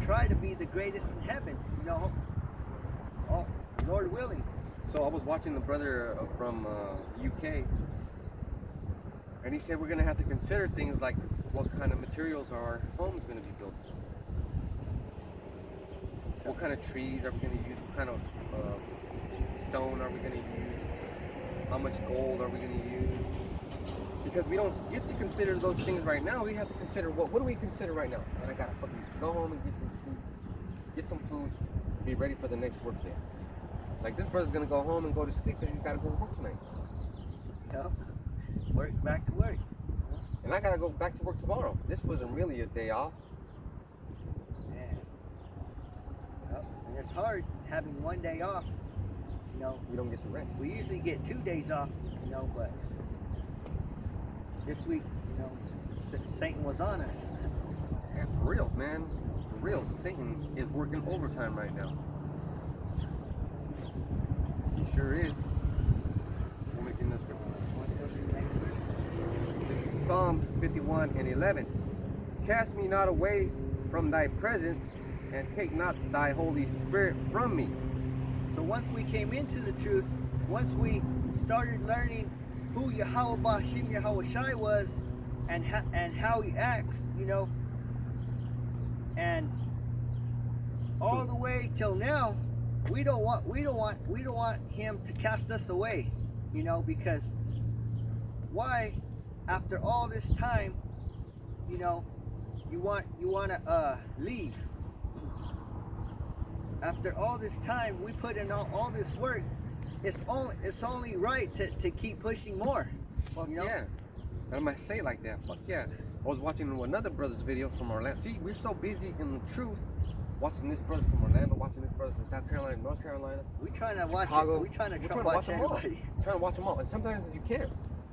try to be the greatest in heaven, oh, Lord willing. So I was watching the brother from UK, and he said we're going to have to consider things like what kind of materials our home's going to be built. What kind of trees are we going to use? What kind of stone are we going to use? How much gold are we going to use? Because we don't get to consider those things right now. We have to consider, what do we consider right now? And I got to fucking go home and get some sleep, get some food, be ready for the next work day. Like, this brother's going to go home and go to sleep because he's got to go to work tonight. Yep. Work, back to work. And I got to go back to work tomorrow. This wasn't really a day off. Man. Yep. And it's hard having one day off. We don't get to rest. We usually get 2 days off, but this week, Satan was on us. Yeah, for reals, man. For real, Satan is working overtime right now. He sure is. We'll make it in the scripture. This is Psalms 51 and 11. Cast me not away from thy presence, and take not thy Holy Spirit from me. So once we came into the truth, once we started learning who Yahweh Bashim Yahweh Shai was, and how he acts, and all the way till now, we don't want him to cast us away, because why, after all this time, you want to leave. After all this time, we put in all this work. It's only right to keep pushing more. Fuck yeah. I might say it like that. Fuck yeah. I was watching another brother's video from Orlando. See, we're so busy in the truth, watching this brother from Orlando, watching this brother from South Carolina, North Carolina. We trying to watch Chicago. We trying to watch them all. Trying to watch them all. And sometimes you can't.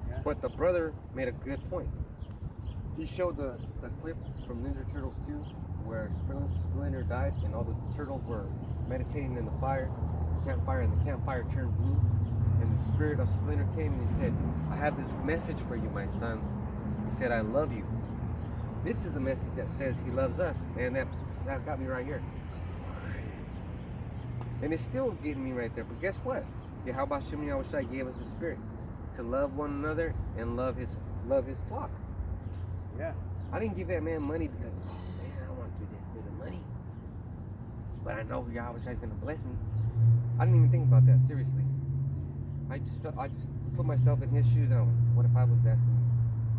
Yeah. But the brother made a good point. He showed the clip from Ninja Turtles 2 where Splinter died and all the turtles were meditating in the campfire, and the campfire turned blue, and the spirit of Splinter came and he said, I have this message for you, my sons. He said, I love you. This is the message that says he loves us, and that got me right here. And it's still getting me right there, but guess what? Yahweh Shem Yahweh Shai gave us a spirit to love one another and love his flock. Yeah. I didn't give that man money because, I don't want to give this nigga money. But I know Yahweh Shai is going to bless me. I didn't even think about that, seriously. I just put myself in his shoes and I went, what if I was asking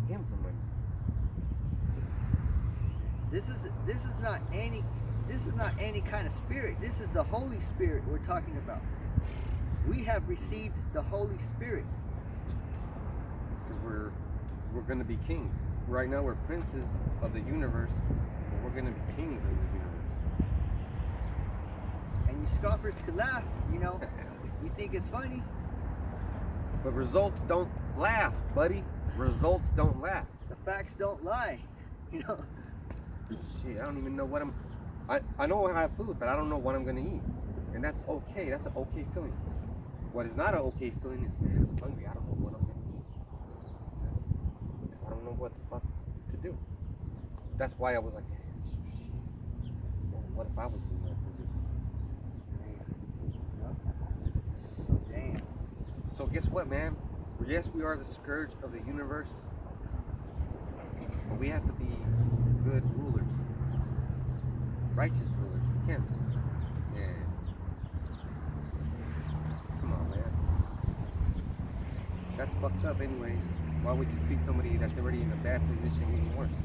him for money? This is not any kind of spirit. This is the Holy Spirit we're talking about. We have received the Holy Spirit. Because we're going to be kings. Right now we're princes of the universe, but we're going to be kings of the universe. And you scoffers could laugh, you think it's funny. But results don't laugh, buddy. Results don't laugh. The facts don't lie, Shit, I don't even know what I know I have food, but I don't know what I'm going to eat. And that's okay. That's an okay feeling. What is not an okay feeling is, man, I'm hungry. I don't know what I'm going to eat. Because I don't know what the fuck to do. That's why I was like, shit. Well, what if I was in that position? So damn. So guess what, man? Yes, we are the scourge of the universe. But we have to be good rulers. Righteous rulers. We can't. Yeah. Come on, man. That's fucked up anyways. Why would you treat somebody that's already in a bad position even worse?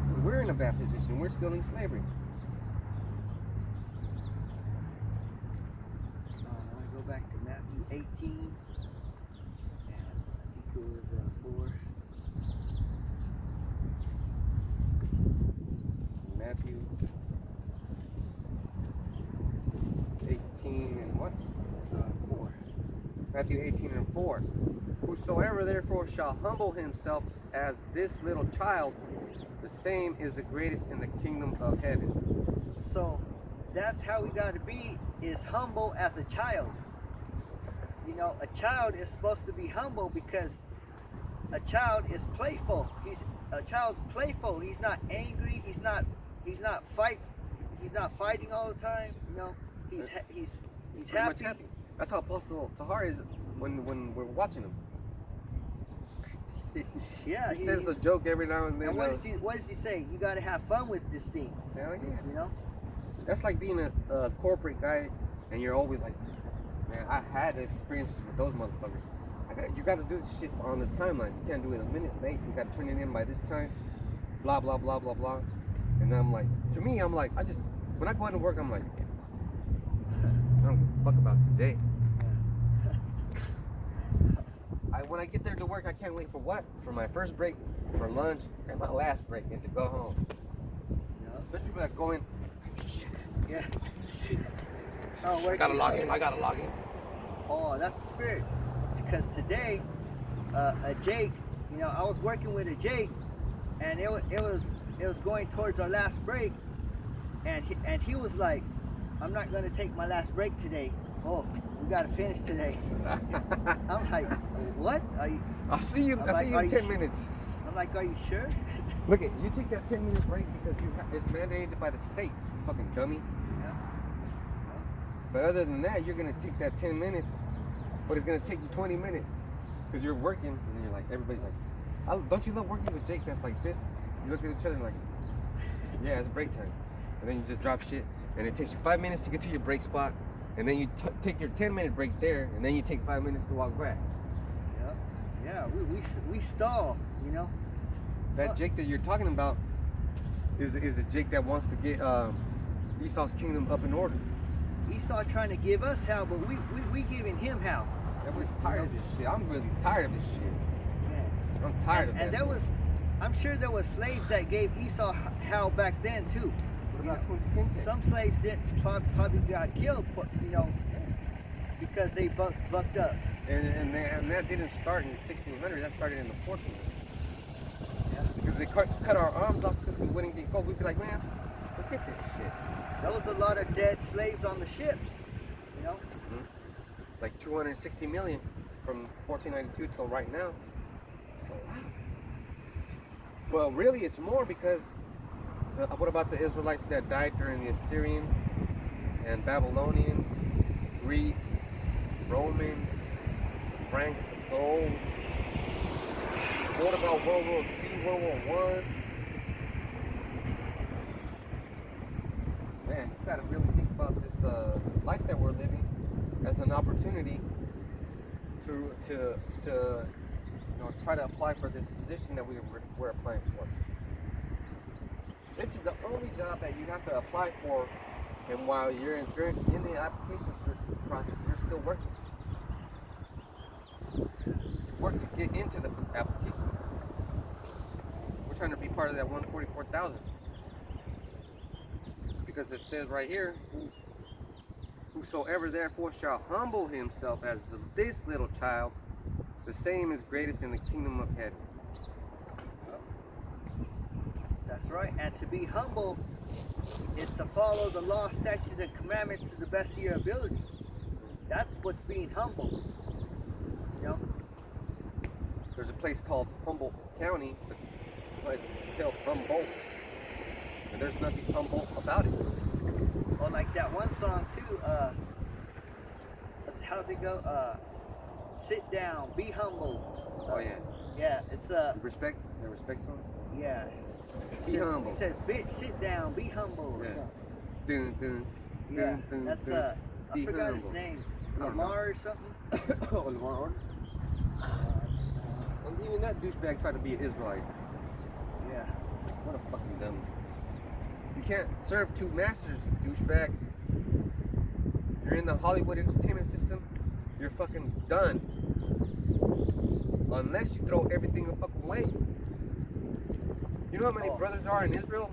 Because we're in a bad position. We're still in slavery. I want to go back to Matthew 18. And I think it was 4. Matthew 18 and what? 4. Matthew 18 and 4. Whosoever therefore shall humble himself as this little child, the same is the greatest in the kingdom of heaven. So that's how we got to be, is humble as a child. A child is supposed to be humble because a child is playful. A child's playful. He's not angry. He's not fighting all the time. You know, he's pretty happy. much happy. That's how Apostle Tahar is when we're watching him. Yeah, he says a joke every now and then. And what does he say? You got to have fun with this thing. Hell yeah. You know. That's like being a corporate guy, and you're always like, man, I had experiences with those motherfuckers. You got to do this shit on the timeline. You can't do it a minute late. You got to turn it in by this time. Blah blah blah blah blah. And I'm like, to me, I'm like, when I go into work, I'm like, I don't give a fuck about today. When I get there to work, I can't wait for what? For my first break, for lunch, and my last break, and to go home. Yeah. There's people that go in. Shit. Yeah. Oh, I gotta log in. Oh, that's the spirit. Because today, a Jake, you know, I was working with a Jake, and it was going towards our last break, and he was like, I'm not gonna take my last break today. Oh, we gotta finish today. I'm like, what? I'll see you. I'll see you in 10 minutes. I'm like, are you sure? Look at you take that 10-minute break because it's mandated by the state. You fucking dummy. Yeah. But other than that, you're gonna take that 10 minutes, but it's gonna take you 20 minutes because you're working, and then you're like, everybody's like, don't you love working with Jake? That's like this. You look at each other and like, yeah, it's break time, and then you just drop shit, and it takes you 5 minutes to get to your break spot. And then you take your 10-minute break there, and then you take 5 minutes to walk back. Yeah, we stall, you know. That Jake that you're talking about is a Jake that wants to get Esau's kingdom up in order. Esau trying to give us hell, but we giving him hell. And we're tired of this shit. I'm really tired of this shit. Yeah. I'm tired of that. And I'm sure there was slaves that gave Esau hell back then too. What about Kunta Kinte? Some slaves probably got killed for, you know, because they bucked up. And that didn't start in 1600. That started in the 1400s. Yeah. Because they cut our arms off because we wouldn't get gold. We'd be like, man, forget this shit. There was a lot of dead slaves on the ships, you know. Mm-hmm. Like 260 million from 1492 till right now. It's a lot. Well, really, it's more because. What about the Israelites that died during the Assyrian and Babylonian, Greek, Roman, the Franks, the Gauls? What about World War II, World War I? Man, you gotta really think about this life that we're living as an opportunity to try to apply for this position that we're applying for. This is the only job that you have to apply for, and while you're in the application process, you're still working. Work to get into the applications. We're trying to be part of that 144,000. Because it says right here, whosoever therefore shall humble himself as this little child, the same is greatest in the kingdom of heaven. That's right. And to be humble is to follow the law, statutes, and commandments to the best of your ability. That's what's being humble. You know? There's a place called Humboldt County, but it's spelled Humboldt. And there's nothing Humboldt about it. Or like that one song too, how's it go? Sit down, be humble. Oh yeah. Yeah, it's the respect song? Yeah. Be humble. It says, bitch, sit down, be humble. Yeah. Dun, dun, Yeah, dun, dun, that's dun. I forgot humble. his name. I don't know. Lamar or something? Oh, Lamar Orton? Well, even that douchebag tried to be an Israelite. Yeah. What a fucking dumb. You can't serve two masters, douchebags. You're in the Hollywood entertainment system, you're fucking done. Unless you throw everything the fucking way. You know how many brothers are in Israel?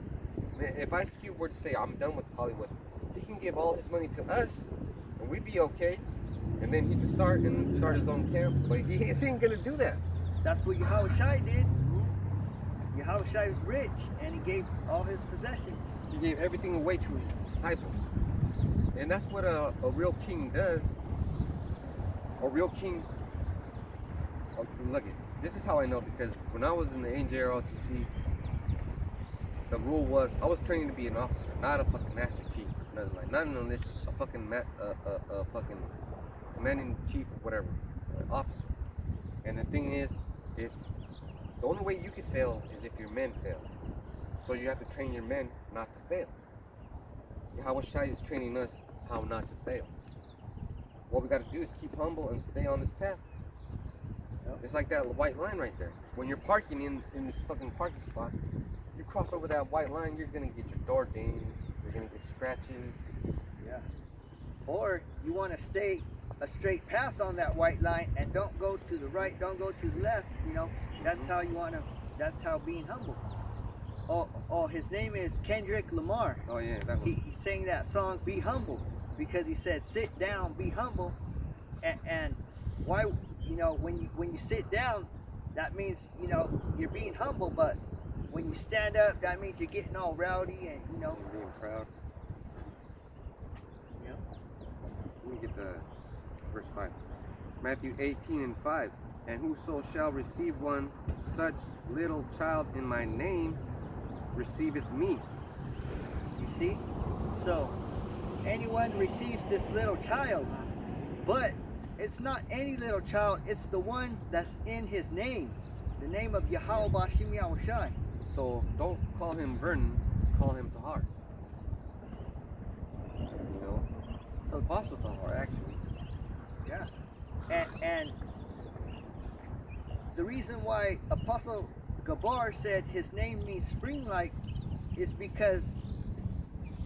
Man, if Ice Cube were to say, I'm done with Hollywood, he can give all his money to us, and we'd be okay. And then he could start his own camp, but he ain't gonna do that. That's what Yahushua did. Yahushua was rich, and he gave all his possessions. He gave everything away to his disciples. And that's what a real king does. A real king, look, this is how I know, because when I was in the NJROTC, the rule was I was training to be an officer, not a fucking master chief, nothing like, not an enlisted, a fucking fucking commanding chief or whatever, officer. And the thing is, if the only way you could fail is if your men fail, so you have to train your men not to fail. Yahweh Shai is training us how not to fail. What we got to do is keep humble and stay on this path. Yep. It's like that white line right there. When you're parking in this fucking parking spot, you cross over that white line, you're gonna get your door dinged, you're gonna get scratches. Yeah. Or you want to stay a straight path on that white line and don't go to the right, don't go to the left. You know, that's how you want to. That's how being humble. Oh, his name is Kendrick Lamar. Oh yeah, that one. He sang that song "Be Humble" because he said, "Sit down, be humble," and why? You know, when you sit down, that means you're being humble, but when you stand up, that means you're getting all rowdy and You're being proud. Yeah. Let me get the verse 5. Matthew 18:5. And whoso shall receive one such little child in my name receiveth me. You see? So, anyone receives this little child, but it's not any little child, it's the one that's in his name. The name of Yahweh Bashim Yahushai. So don't call him Vernon, call him Tahar. So Apostle Tahar, actually. Yeah. And the reason why Apostle Gabar said his name means spring-like is because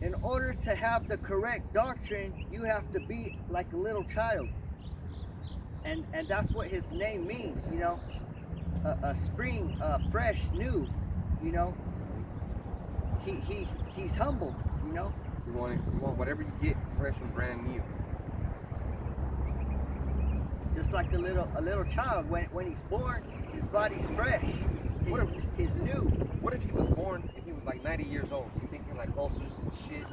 in order to have the correct doctrine, you have to be like a little child. And that's what his name means, a spring, fresh, new, he's humble, You want whatever you get fresh and brand new. just like a little child. When he's born, his body's fresh, he's new. What if he was born and he was like 90 years old, stinking like ulcers and shit?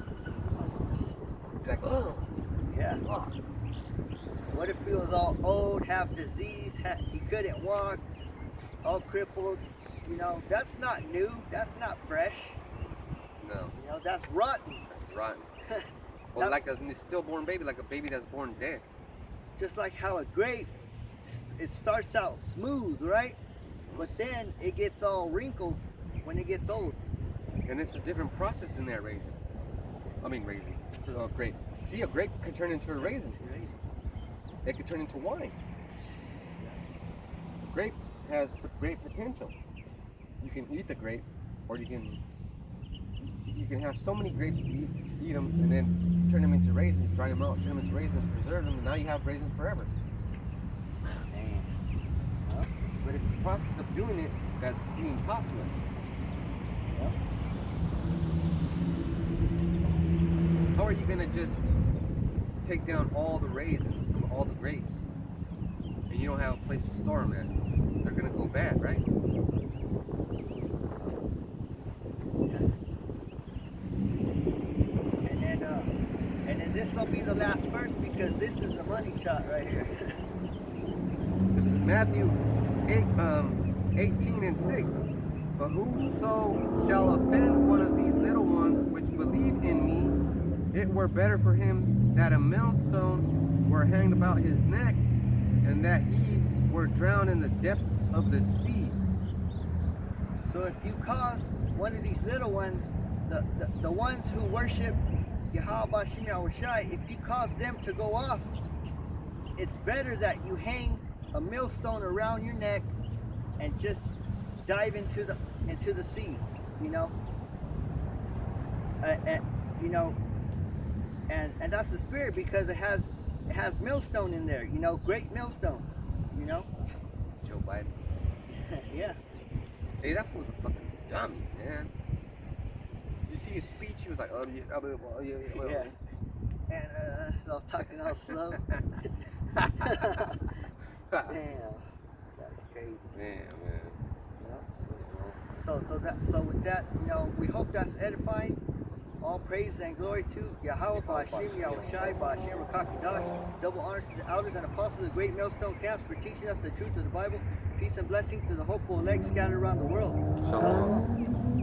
You'd be like, oh, Yeah. fuck. What if he was all old, have disease, he couldn't walk, all crippled? That's not new. That's not fresh. No, That's rotten. that's rotten. Or like a stillborn baby, like a baby that's born dead. Just like how a grape, it starts out smooth, right? But then it gets all wrinkled when it gets old. And it's a different process in that raisin. So a grape. See, a grape could turn into a raisin. It could turn into wine. Grape has great potential. You can eat the grape, or you can have so many grapes, eat them, and then turn them into raisins, dry them out, turn them into raisins, preserve them, and now you have raisins forever. Man. Well, But it's the process of doing it that's being taught to us. Yep. How are you gonna just take down all the raisins, all the grapes, and you don't have a place to store them at? They're gonna go bad, right? And then this will be the last verse because this is the money shot right here. This is Matthew 18:6. But whoso shall offend one of these little ones which believe in me, it were better for him that a millstone were hanged about his neck, and that he were drowned in the depth of the sea. So if you cause one of these little ones, the ones who worship Yahweh Bashim Yahushai, if you cause them to go off, it's better that you hang a millstone around your neck and just dive into the sea, and that's the spirit because it has millstone in there, great millstone, Joe Biden. Yeah. Hey, that fool's a fucking dummy, man. Did you see his speech? He was like, yeah. Yeah. And I was talking all slow. Damn, that's crazy. Man. So with that, we hope that's edifying. All praise and glory to Yahweh Bashim Yahushai Bashim Rakakadash. Double honors to the elders and apostles of the great millstone camps for teaching us the truth of the Bible. Peace and blessings to the hopeful elect scattered around the world. Shalom.